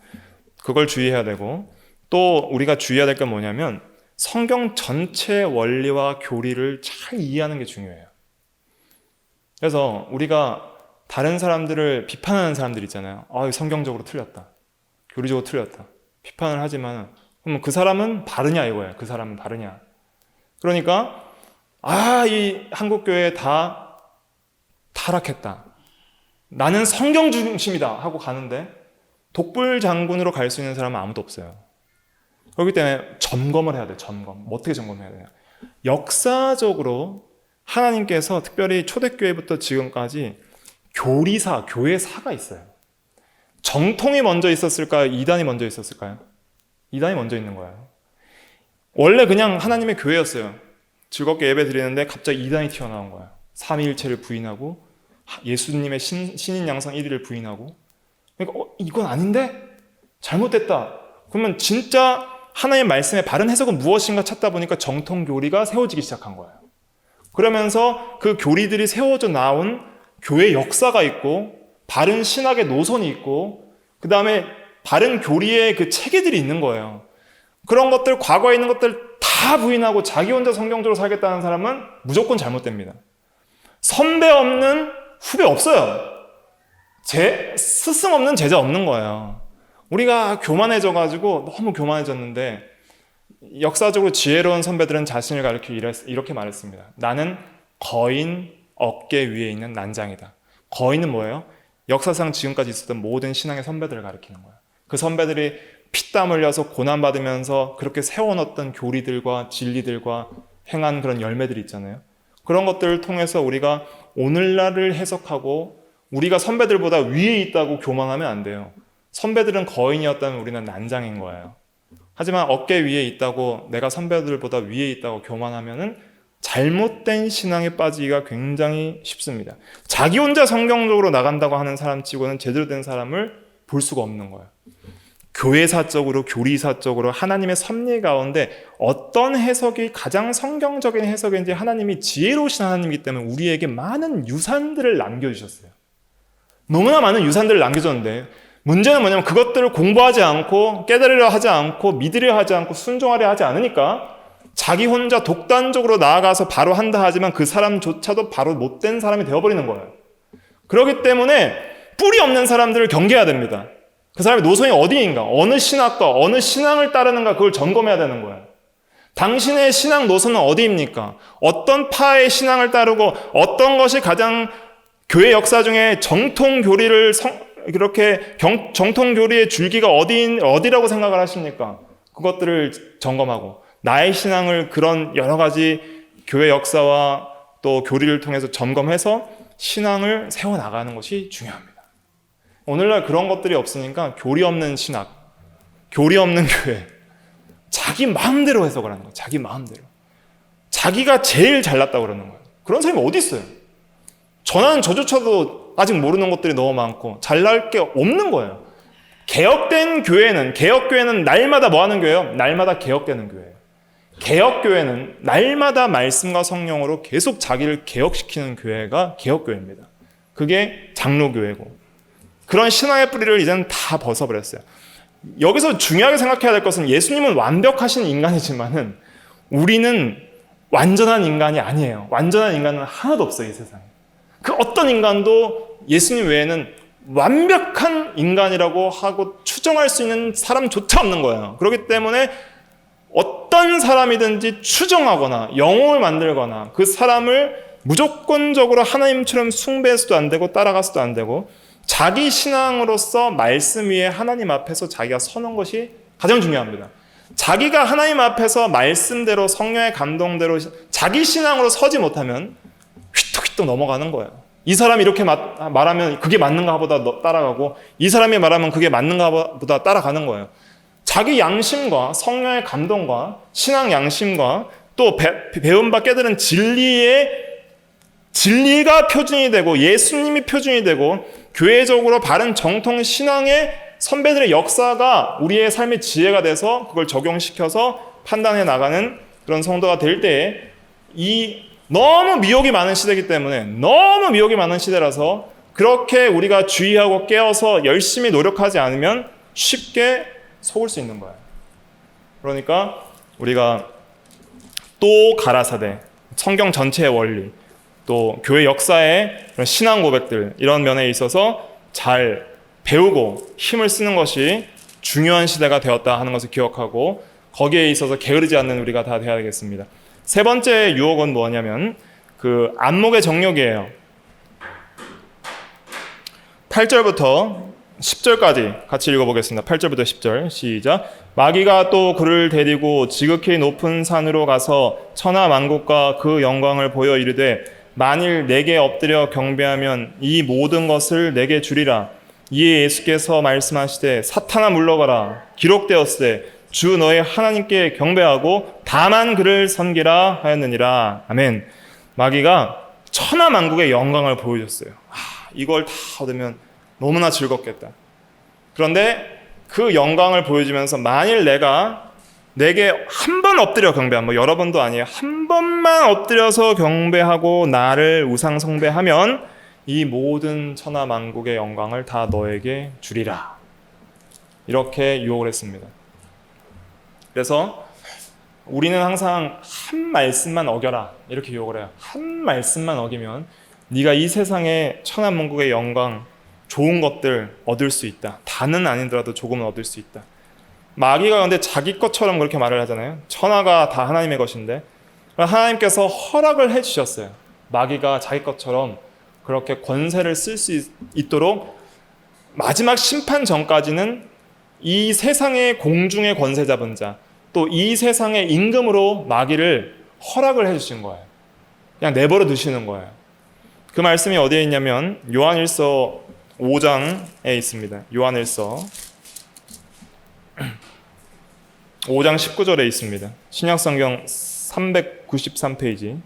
그걸 주의해야 되고 또 우리가 주의해야 될 건 뭐냐면 성경 전체 원리와 교리를 잘 이해하는 게 중요해요. 그래서 우리가 다른 사람들을 비판하는 사람들 있잖아요. 성경적으로 틀렸다. 교리적으로 틀렸다. 비판을 하지만 그럼 그 사람은 바르냐 이거예요. 그 사람은 바르냐. 그러니까 이 한국교회 다 타락했다. 나는 성경 중심이다 하고 가는데 독불장군으로 갈 수 있는 사람은 아무도 없어요. 그렇기 때문에 점검을 해야 돼요. 점검. 어떻게 점검해야 되냐. 역사적으로 하나님께서 특별히 초대교회부터 지금까지 교리사, 교회사가 있어요. 정통이 먼저 있었을까요? 이단이 먼저 있었을까요? 이단이 먼저 있는 거예요. 원래 그냥 하나님의 교회였어요. 즐겁게 예배 드리는데 갑자기 이단이 튀어나온 거예요. 삼위일체를 부인하고 예수님의 신인 양상 1위를 부인하고 그러니까 이건 아닌데? 잘못됐다. 그러면 진짜 하나님의 말씀의 바른 해석은 무엇인가 찾다 보니까 정통 교리가 세워지기 시작한 거예요. 그러면서 그 교리들이 세워져 나온 교회 역사가 있고 바른 신학의 노선이 있고 그 다음에 바른 교리의 그 체계들이 있는 거예요. 그런 것들, 과거에 있는 것들 다 부인하고 자기 혼자 성경적으로 살겠다는 사람은 무조건 잘못됩니다. 선배 없는 후배 없어요. 스승 없는 제자 없는 거예요. 우리가 교만해져가지고 너무 교만해졌는데 역사적으로 지혜로운 선배들은 자신을 가리켜 이렇게 말했습니다. 나는 거인 어깨 위에 있는 난장이다. 거인은 뭐예요? 역사상 지금까지 있었던 모든 신앙의 선배들을 가리키는 거예요. 그 선배들이 피땀 흘려서 고난받으면서 그렇게 세워놓던 교리들과 진리들과 행한 그런 열매들이 있잖아요. 그런 것들을 통해서 우리가 오늘날을 해석하고 우리가 선배들보다 위에 있다고 교만하면 안 돼요. 선배들은 거인이었다면 우리는 난장인 거예요. 하지만 어깨 위에 있다고 내가 선배들보다 위에 있다고 교만하면은 잘못된 신앙에 빠지기가 굉장히 쉽습니다. 자기 혼자 성경적으로 나간다고 하는 사람 치고는 제대로 된 사람을 볼 수가 없는 거예요. 교회사적으로 교리사적으로 하나님의 섭리 가운데 어떤 해석이 가장 성경적인 해석인지 하나님이 지혜로우신 하나님이기 때문에 우리에게 많은 유산들을 남겨주셨어요. 너무나 많은 유산들을 남겨줬는데 문제는 뭐냐면 그것들을 공부하지 않고 깨달으려 하지 않고 믿으려 하지 않고 순종하려 하지 않으니까 자기 혼자 독단적으로 나아가서 바로 한다 하지만 그 사람조차도 바로 못된 사람이 되어버리는 거예요. 그렇기 때문에 뿌리 없는 사람들을 경계해야 됩니다. 그 사람의 노선이 어디인가, 어느 신학과, 어느 신앙을 따르는가 그걸 점검해야 되는 거예요. 당신의 신앙 노선은 어디입니까? 어떤 파의 신앙을 따르고 어떤 것이 가장 교회 역사 중에 정통 교리를 정통 교리의 줄기가 어디라고 생각을 하십니까? 그것들을 점검하고 나의 신앙을 그런 여러 가지 교회 역사와 또 교리를 통해서 점검해서 신앙을 세워나가는 것이 중요합니다. 오늘날 그런 것들이 없으니까 교리 없는 신학, 교리 없는 교회, 자기 마음대로 해석을 하는 거예요. 자기 마음대로. 자기가 제일 잘났다고 그러는 거예요. 그런 사람이 어디 있어요? 저는 저조차도 아직 모르는 것들이 너무 많고 잘날 게 없는 거예요. 개혁교회는 날마다 뭐 하는 교회예요? 날마다 개혁되는 교회예요. 개혁교회는 날마다 말씀과 성령으로 계속 자기를 개혁시키는 교회가 개혁교회입니다. 그게 장로교회고 그런 신앙의 뿌리를 이제는 다 벗어버렸어요. 여기서 중요하게 생각해야 될 것은 예수님은 완벽하신 인간이지만은 우리는 완전한 인간이 아니에요. 완전한 인간은 하나도 없어요, 이 세상에. 그 어떤 인간도 예수님 외에는 완벽한 인간이라고 하고 추정할 수 있는 사람조차 없는 거예요. 그렇기 때문에 어떤 사람이든지 추정하거나 영웅을 만들거나 그 사람을 무조건적으로 하나님처럼 숭배해서도 안 되고 따라가서도 안 되고 자기 신앙으로서 말씀 위에 하나님 앞에서 자기가 서는 것이 가장 중요합니다. 자기가 하나님 앞에서 말씀대로 성령의 감동대로 자기 신앙으로 서지 못하면 휘떡휘떡 넘어가는 거예요. 이 사람이 이렇게 말하면 그게 맞는가 보다 따라가고 이 사람이 말하면 그게 맞는가 보다 따라가는 거예요. 자기 양심과 성령의 감동과 신앙 양심과 또 배운 바 깨달은 진리가 표준이 되고 예수님이 표준이 되고 교회적으로 바른 정통 신앙의 선배들의 역사가 우리의 삶의 지혜가 돼서 그걸 적용시켜서 판단해 나가는 그런 성도가 될 때에 이 너무 미혹이 많은 시대이기 때문에 너무 미혹이 많은 시대라서 그렇게 우리가 주의하고 깨어서 열심히 노력하지 않으면 쉽게 속을 수 있는 거예요. 그러니까 우리가 또 가라사대, 성경 전체의 원리, 또 교회 역사의 신앙 고백들 이런 면에 있어서 잘 배우고 힘을 쓰는 것이 중요한 시대가 되었다 하는 것을 기억하고 거기에 있어서 게으르지 않는 우리가 다 되어야 되겠습니다. 세 번째 유혹은 뭐냐면 그 안목의 정욕이에요. 8절부터 10절까지 같이 읽어보겠습니다. 8절부터 10절 시작. 마귀가 또 그를 데리고 지극히 높은 산으로 가서 천하 만국과 그 영광을 보여 이르되 만일 내게 엎드려 경배하면 이 모든 것을 내게 주리라. 이에 예수께서 말씀하시되 사탄아 물러가라. 기록되었으되 주 너의 하나님께 경배하고 다만 그를 섬기라 하였느니라. 아멘. 마귀가 천하 만국의 영광을 보여줬어요. 이걸 다 얻으면 너무나 즐겁겠다. 그런데 그 영광을 보여주면서 만일 내게 한 번 엎드려 경배하면 여러 번도 아니에요. 한 번만 엎드려서 경배하고 나를 우상 숭배하면 이 모든 천하 만국의 영광을 다 너에게 주리라. 이렇게 유혹을 했습니다. 그래서 우리는 항상 한 말씀만 어겨라 이렇게 유혹을 해요. 한 말씀만 어기면 네가 이 세상의 천하 만국의 영광 좋은 것들 얻을 수 있다. 다는 아니더라도 조금은 얻을 수 있다. 마귀가 근데 자기 것처럼 그렇게 말을 하잖아요. 천하가 다 하나님의 것인데 하나님께서 허락을 해주셨어요. 마귀가 자기 것처럼 그렇게 권세를 쓸 수 있도록 마지막 심판 전까지는 이 세상의 공중의 권세 잡은 자, 또 이 세상의 임금으로 마귀를 허락을 해주신 거예요. 그냥 내버려 두시는 거예요. 그 말씀이 어디에 있냐면 요한일서 5장에 있습니다. 요한일서 5장 19절에 있습니다. 신약성경 393페이지.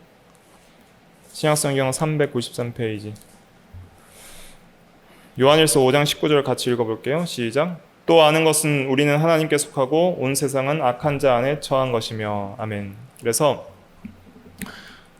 신약성경 393페이지. 요한일서 5장 19절 같이 읽어볼게요. 시작. 또 아는 것은 우리는 하나님께 속하고 온 세상은 악한 자 안에 처한 것이며. 아멘. 그래서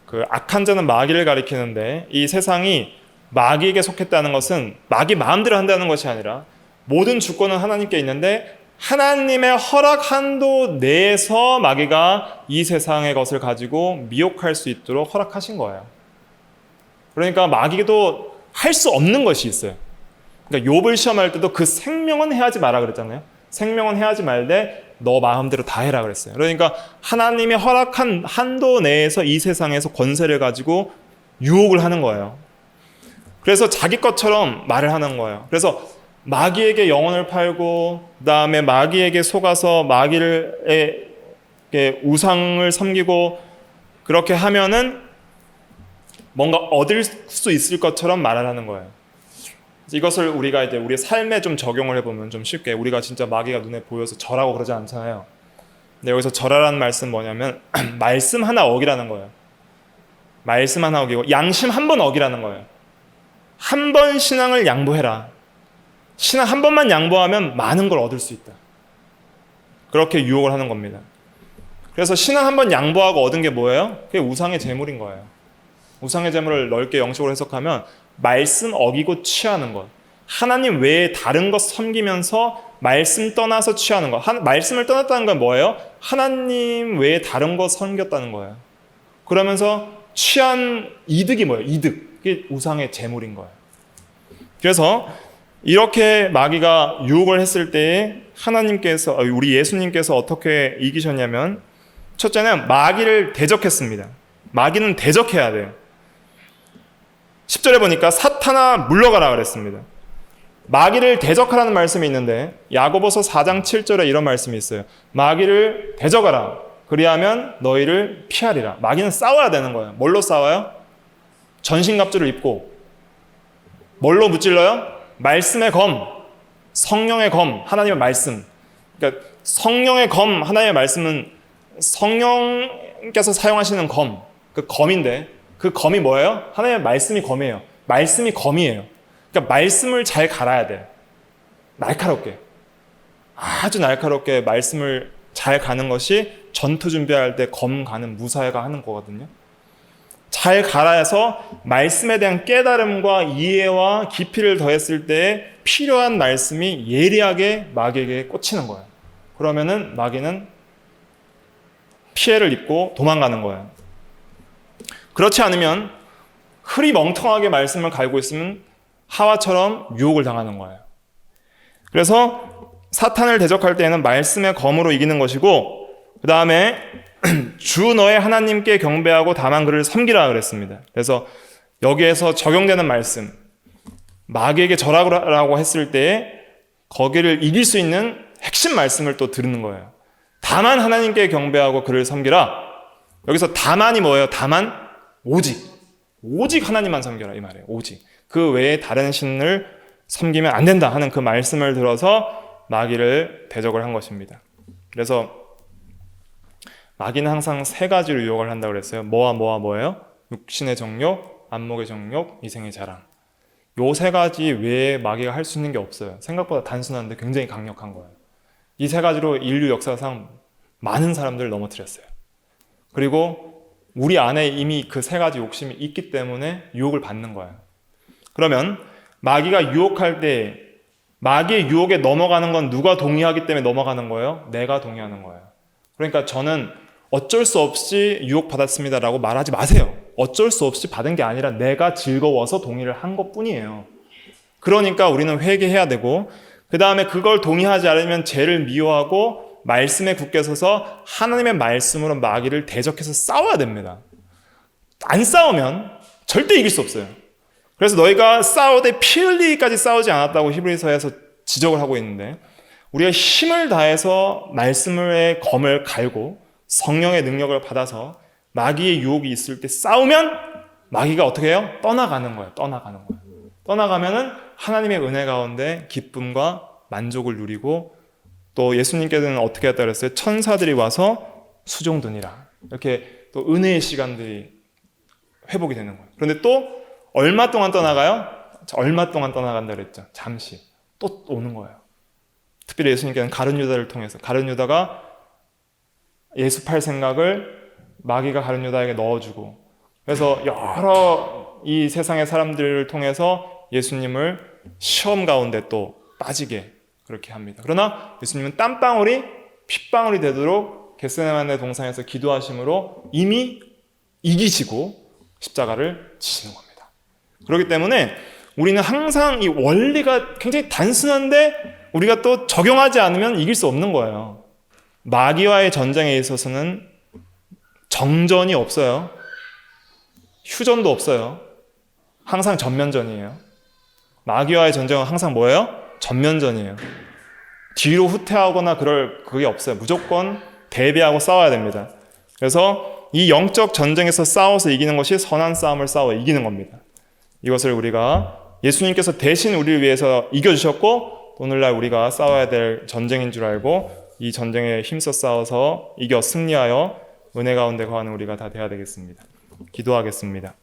그 악한 자는 마귀를 가리키는데 이 세상이 마귀에게 속했다는 것은 마귀 마음대로 한다는 것이 아니라 모든 주권은 하나님께 있는데 하나님의 허락 한도 내에서 마귀가 이 세상의 것을 가지고 미혹할 수 있도록 허락하신 거예요. 그러니까 마귀도 할 수 없는 것이 있어요. 그러니까 욥을 시험할 때도 그 생명은 해하지 마라 그랬잖아요. 생명은 해하지 말되 너 마음대로 다 해라 그랬어요. 그러니까 하나님의 허락한 한도 내에서 이 세상에서 권세를 가지고 유혹을 하는 거예요. 그래서 자기 것처럼 말을 하는 거예요. 그래서 마귀에게 영혼을 팔고 그다음에 마귀에게 속아서 마귀의 우상을 섬기고 그렇게 하면은 뭔가 얻을 수 있을 것처럼 말을 하는 거예요. 이것을 우리가 이제 우리의 삶에 좀 적용을 해보면 좀 쉽게, 우리가 진짜 마귀가 눈에 보여서 절하고 그러지 않잖아요. 근데 여기서 절하라는 말씀 뭐냐면 말씀 하나 어기라는 거예요. 말씀 하나 어기고 양심 한 번 어기라는 거예요. 한 번 신앙을 양보해라. 신앙 한 번만 양보하면 많은 걸 얻을 수 있다. 그렇게 유혹을 하는 겁니다. 그래서 신앙 한 번 양보하고 얻은 게 뭐예요? 그게 우상의 재물인 거예요. 우상의 재물을 넓게 영적으로 해석하면 말씀 어기고 취하는 것, 하나님 외에 다른 것 섬기면서 말씀 떠나서 취하는 것. 말씀을 떠났다는 건 뭐예요? 하나님 외에 다른 것 섬겼다는 거예요. 그러면서 취한 이득이 뭐예요? 이득. 그게 우상의 재물인 거예요. 그래서 이렇게 마귀가 유혹을 했을 때에 하나님께서, 우리 예수님께서 어떻게 이기셨냐면, 첫째는 마귀를 대적했습니다. 마귀는 대적해야 돼요. 10절에 보니까 사탄아 물러가라 그랬습니다. 마귀를 대적하라는 말씀이 있는데 야고보서 4장 7절에 이런 말씀이 있어요. 마귀를 대적하라. 그리하면 너희를 피하리라. 마귀는 싸워야 되는 거예요. 뭘로 싸워요? 전신갑주를 입고. 뭘로 무찔러요? 말씀의 검, 성령의 검, 하나님의 말씀. 그러니까 성령의 검, 하나님의 말씀은 성령께서 사용하시는 검, 그 검인데 그 검이 뭐예요? 하나님의 말씀이 검이에요. 말씀이 검이에요. 그러니까 말씀을 잘 갈아야 돼. 날카롭게. 아주 날카롭게 말씀을 잘 가는 것이 전투 준비할 때 검 가는 무사회가 하는 거거든요. 잘 갈아서 말씀에 대한 깨달음과 이해와 깊이를 더했을 때 필요한 말씀이 예리하게 마귀에게 꽂히는 거예요. 그러면은 마귀는 피해를 입고 도망가는 거예요. 그렇지 않으면 흐리멍텅하게 말씀을 갈고 있으면 하와처럼 유혹을 당하는 거예요. 그래서 사탄을 대적할 때에는 말씀의 검으로 이기는 것이고, 그 다음에 주 너의 하나님께 경배하고 다만 그를 섬기라 그랬습니다. 그래서 여기에서 적용되는 말씀, 마귀에게 절하라고 했을 때에 거기를 이길 수 있는 핵심 말씀을 또 들은 거예요. 다만 하나님께 경배하고 그를 섬기라. 여기서 다만이 뭐예요? 다만 오직 하나님만 섬겨라 이 말이에요. 오직 그 외에 다른 신을 섬기면 안 된다 하는 그 말씀을 들어서 마귀를 대적을 한 것입니다. 그래서 마귀는 항상 세 가지로 유혹을 한다고 그랬어요. 뭐예요? 육신의 정욕, 안목의 정욕, 이생의 자랑. 요 세 가지 외에 마귀가 할 수 있는 게 없어요. 생각보다 단순한데 굉장히 강력한 거예요. 이 세 가지로 인류 역사상 많은 사람들을 넘어뜨렸어요. 그리고 우리 안에 이미 그 세 가지 욕심이 있기 때문에 유혹을 받는 거예요. 그러면 마귀가 유혹할 때 마귀의 유혹에 넘어가는 건 누가 동의하기 때문에 넘어가는 거예요? 내가 동의하는 거예요. 그러니까 저는 어쩔 수 없이 유혹받았습니다라고 말하지 마세요. 어쩔 수 없이 받은 게 아니라 내가 즐거워서 동의를 한 것뿐이에요. 그러니까 우리는 회개해야 되고, 그 다음에 그걸 동의하지 않으면 죄를 미워하고 말씀에 굳게 서서 하나님의 말씀으로 마귀를 대적해서 싸워야 됩니다. 안 싸우면 절대 이길 수 없어요. 그래서 너희가 싸우되 피 흘리기까지 싸우지 않았다고 히브리서에서 지적을 하고 있는데, 우리가 힘을 다해서 말씀의 검을 갈고 성령의 능력을 받아서 마귀의 유혹이 있을 때 싸우면 마귀가 어떻게 해요? 떠나가는 거예요. 떠나가면은 하나님의 은혜 가운데 기쁨과 만족을 누리고, 또 예수님께서는 어떻게 했다 그랬어요? 천사들이 와서 수종드니라. 이렇게 또 은혜의 시간들이 회복이 되는 거예요. 그런데 또 얼마 동안 떠나가요? 얼마 동안 떠나간다 그랬죠. 잠시. 또 오는 거예요. 특별히 예수님께서는 가룟 유다를 통해서, 가룟 유다가 예수 팔 생각을 마귀가 가룟 유다에게 넣어주고, 그래서 여러 이 세상의 사람들을 통해서 예수님을 시험 가운데 또 빠지게 그렇게 합니다. 그러나 예수님은 땀방울이 핏방울이 되도록 겟세마네 동산에서 기도하심으로 이미 이기시고 십자가를 지시는 겁니다. 그렇기 때문에 우리는 항상 이 원리가 굉장히 단순한데 우리가 또 적용하지 않으면 이길 수 없는 거예요. 마귀와의 전쟁에 있어서는 정전이 없어요. 휴전도 없어요. 항상 전면전이에요. 마귀와의 전쟁은 항상 뭐예요? 전면전이에요. 뒤로 후퇴하거나 그게 없어요. 무조건 대비하고 싸워야 됩니다. 그래서 이 영적 전쟁에서 싸워서 이기는 것이 선한 싸움을 싸워 이기는 겁니다. 이것을 우리가 예수님께서 대신 우리를 위해서 이겨주셨고 오늘날 우리가 싸워야 될 전쟁인 줄 알고 이 전쟁에 힘써 싸워서 이겨 승리하여 은혜 가운데 거하는 우리가 다 되어야 되겠습니다. 기도하겠습니다.